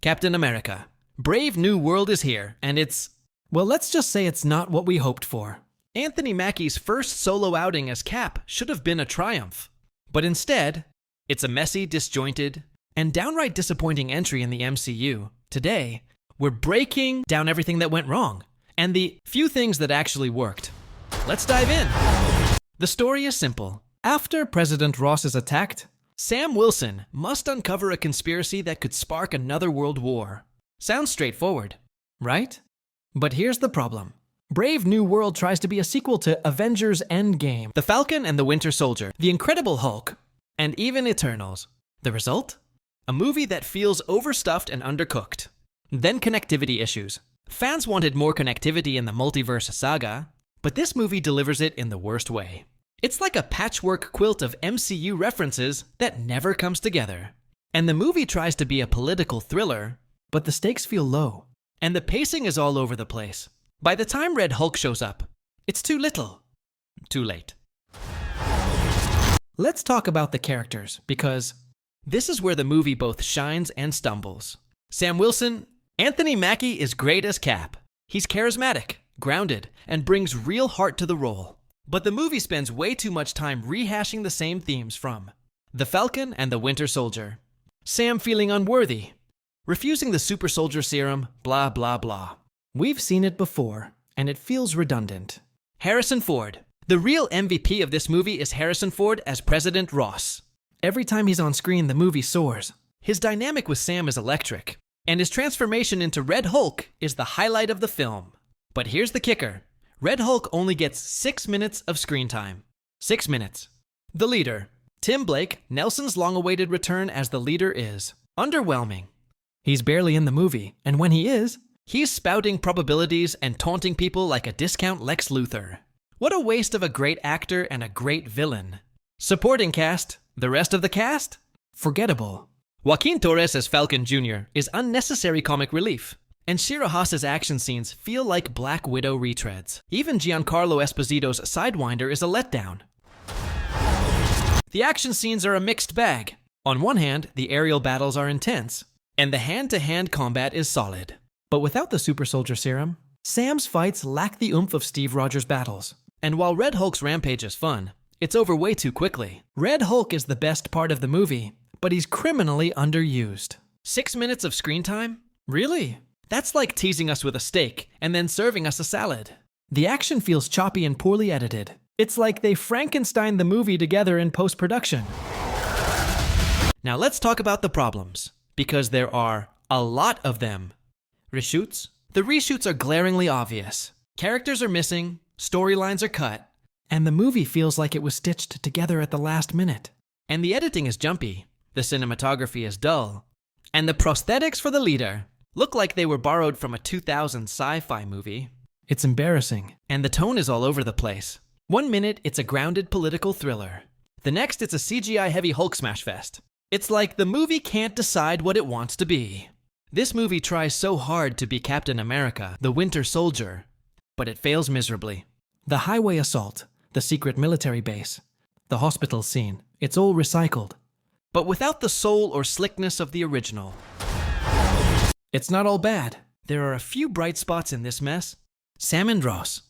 Captain America. Brave New World is here, and well, let's just say it's not what we hoped for. Anthony Mackie's first solo outing as Cap should have been a triumph. But instead, it's a messy, disjointed, and downright disappointing entry in the MCU. Today, we're breaking down everything that went wrong, and the few things that actually worked. Let's dive in. The story is simple. After President Ross is attacked, Sam Wilson must uncover a conspiracy that could spark another world war. Sounds straightforward, right? But here's the problem. Brave New World tries to be a sequel to Avengers Endgame, The Falcon and the Winter Soldier, The Incredible Hulk, and even Eternals. The result? A movie that feels overstuffed and undercooked. Then connectivity issues. Fans wanted more connectivity in the multiverse saga, but this movie delivers it in the worst way. It's like a patchwork quilt of MCU references that never comes together. And the movie tries to be a political thriller, but the stakes feel low. And the pacing is all over the place. By the time Red Hulk shows up, it's too little. Too late. Let's talk about the characters, because this is where the movie both shines and stumbles. Sam Wilson, Anthony Mackie is great as Cap. He's charismatic, grounded, and brings real heart to the role. But the movie spends way too much time rehashing the same themes from The Falcon and the Winter Soldier. Sam feeling unworthy, refusing the super soldier serum, blah blah blah. We've seen it before, and it feels redundant. Harrison Ford. The real MVP of this movie is Harrison Ford as President Ross. Every time he's on screen, the movie soars. His dynamic with Sam is electric, and his transformation into Red Hulk is the highlight of the film. But here's the kicker. Red Hulk only gets 6 minutes of screen time. 6 minutes. The leader. Tim Blake, Nelson's long-awaited return as the leader is underwhelming. He's barely in the movie, and when he is, he's spouting probabilities and taunting people like a discount Lex Luthor. What a waste of a great actor and a great villain. Supporting cast. The rest of the cast? Forgettable. Joaquin Torres as Falcon Jr. is unnecessary comic relief, and Shira Haas's action scenes feel like Black Widow retreads. Even Giancarlo Esposito's Sidewinder is a letdown. The action scenes are a mixed bag. On one hand, the aerial battles are intense, and the hand-to-hand combat is solid. But without the super soldier serum, Sam's fights lack the oomph of Steve Rogers' battles. And while Red Hulk's rampage is fun, it's over way too quickly. Red Hulk is the best part of the movie, but he's criminally underused. 6 minutes of screen time? Really? That's like teasing us with a steak and then serving us a salad. The action feels choppy and poorly edited. It's like they Frankensteined the movie together in post-production. Now let's talk about the problems, because there are a lot of them. Reshoots? The reshoots are glaringly obvious. Characters are missing, storylines are cut, and the movie feels like it was stitched together at the last minute. And the editing is jumpy, the cinematography is dull, and the prosthetics for the leader look like they were borrowed from a 2000 sci-fi movie. It's embarrassing, and the tone is all over the place. 1 minute, it's a grounded political thriller. The next, it's a CGI-heavy Hulk smash fest. It's like the movie can't decide what it wants to be. This movie tries so hard to be Captain America, the Winter Soldier, but it fails miserably. The highway assault, the secret military base, the hospital scene, it's all recycled, but without the soul or slickness of the original. It's not all bad. There are a few bright spots in this mess. Sam and Ross.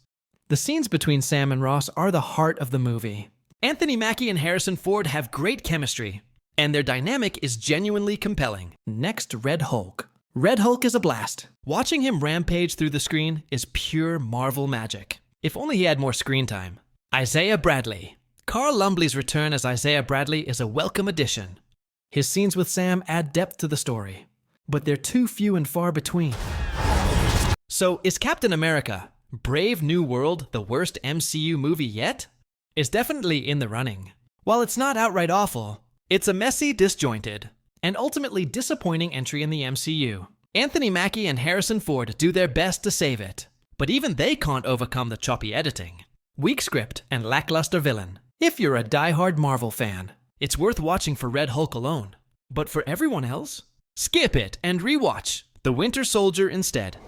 The scenes between Sam and Ross are the heart of the movie. Anthony Mackie and Harrison Ford have great chemistry, and their dynamic is genuinely compelling. Next, Red Hulk. Red Hulk is a blast. Watching him rampage through the screen is pure Marvel magic. If only he had more screen time. Isaiah Bradley. Carl Lumbly's return as Isaiah Bradley is a welcome addition. His scenes with Sam add depth to the story, but they're too few and far between. So, is Captain America, Brave New World, the worst MCU movie yet? It's definitely in the running. While it's not outright awful, it's a messy, disjointed, and ultimately disappointing entry in the MCU. Anthony Mackie and Harrison Ford do their best to save it, but even they can't overcome the choppy editing, weak script, and lackluster villain. If you're a die-hard Marvel fan, it's worth watching for Red Hulk alone. But for everyone else, skip it and rewatch The Winter Soldier instead.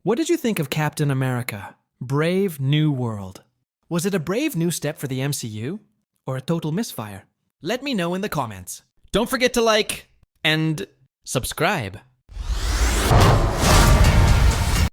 What did you think of Captain America, Brave New World? Was it a brave new step for the MCU, or a total misfire? Let me know in the comments. Don't forget to like and subscribe.